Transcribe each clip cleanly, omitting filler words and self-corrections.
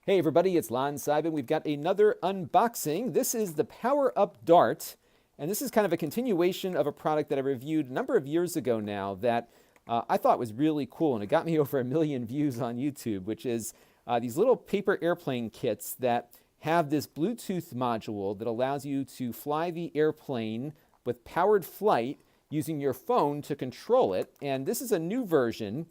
Hey everybody, it's Lon Simon. We've got another unboxing. This is the Power Up Dart, and this is kind of a continuation of a product that I reviewed a number of years ago now that I thought was really cool, and it got me over 1 million views on YouTube, which is these little paper airplane kits that have this Bluetooth module that allows you to fly the airplane with powered flight using your phone to control it. And this is a new version.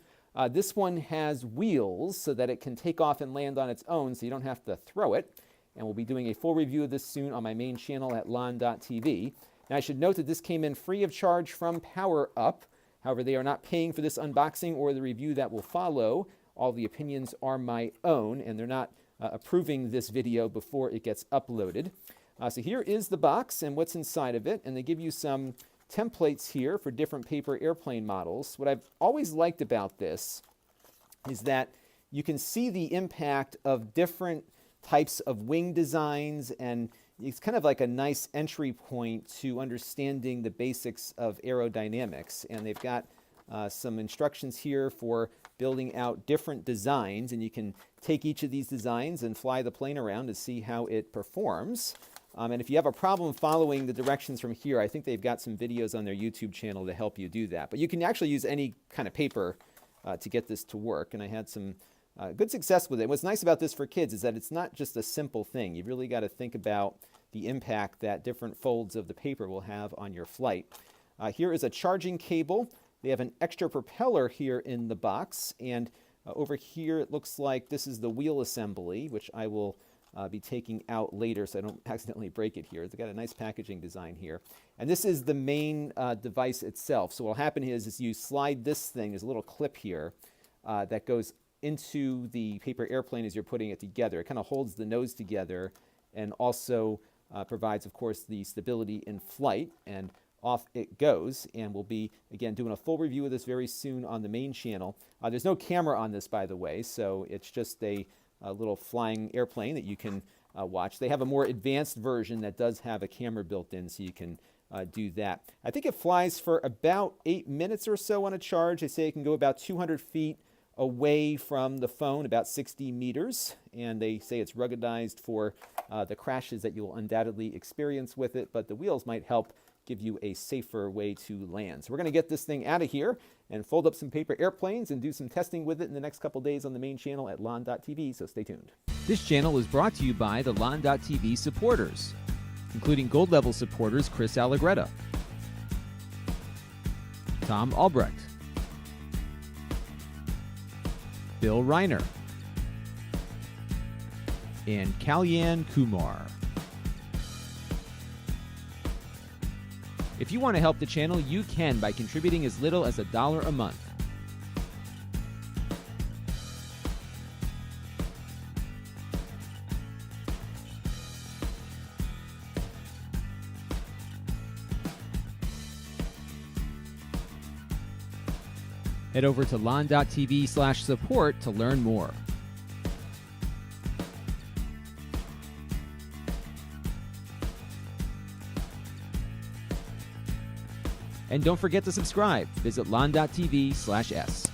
This one has wheels so that it can take off and land on its own so you don't have to throw it. And we'll be doing a full review of this soon on my main channel at lon.tv. And I should note that this came in free of charge from Power Up. However, they are not paying for this unboxing or the review that will follow. All the opinions are my own, and they're not approving this video before it gets uploaded. So here is the box and what's inside of it. And they give you some templates here for different paper airplane models. What I've always liked about this is that you can see the impact of different types of wing designs, and it's kind of like a nice entry point to understanding the basics of aerodynamics. And they've got some instructions here for building out different designs, and you can take each of these designs and fly the plane around to see how it performs. And if you have a problem following the directions from here, I think they've got some videos on their YouTube channel to help you do that. But you can actually use any kind of paper to get this to work, and I had some good success with it. What's nice about this for kids is that it's not just a simple thing. You've really got to think about the impact that different folds of the paper will have on your flight. Here is a charging cable. They have an extra propeller here in the box, and over here it looks like this is the wheel assembly, which I will be taking out later so I don't accidentally break it here. They've got a nice packaging design here. And this is the main device itself. So what will happen is you slide this thing, there's a little clip here that goes into the paper airplane as you're putting it together. It kind of holds the nose together and also provides, of course, the stability in flight, and off it goes. And we'll be, again, doing a full review of this very soon on the main channel. There's no camera on this, by the way, so it's just a little flying airplane that you can watch. They have a more advanced version that does have a camera built in, so you can do that. I think it flies for about 8 minutes or so on a charge. They say it can go about 200 feet away from the phone, about 60 meters, and they say it's ruggedized for the crashes that you'll undoubtedly experience with it, but the wheels might help give you a safer way to land. So we're going to get this thing out of here and fold up some paper airplanes and do some testing with it in the next couple days on the main channel at lon.tv, so stay tuned. This channel is brought to you by the lon.tv supporters, including gold level supporters Chris Allegretta, Tom Albrecht, Bill Reiner, and Kalyan Kumar. If you want to help the channel, you can by contributing as little as $1 a month. Head over to lon.tv/support to learn more. And don't forget to subscribe. Visit lon.tv/s.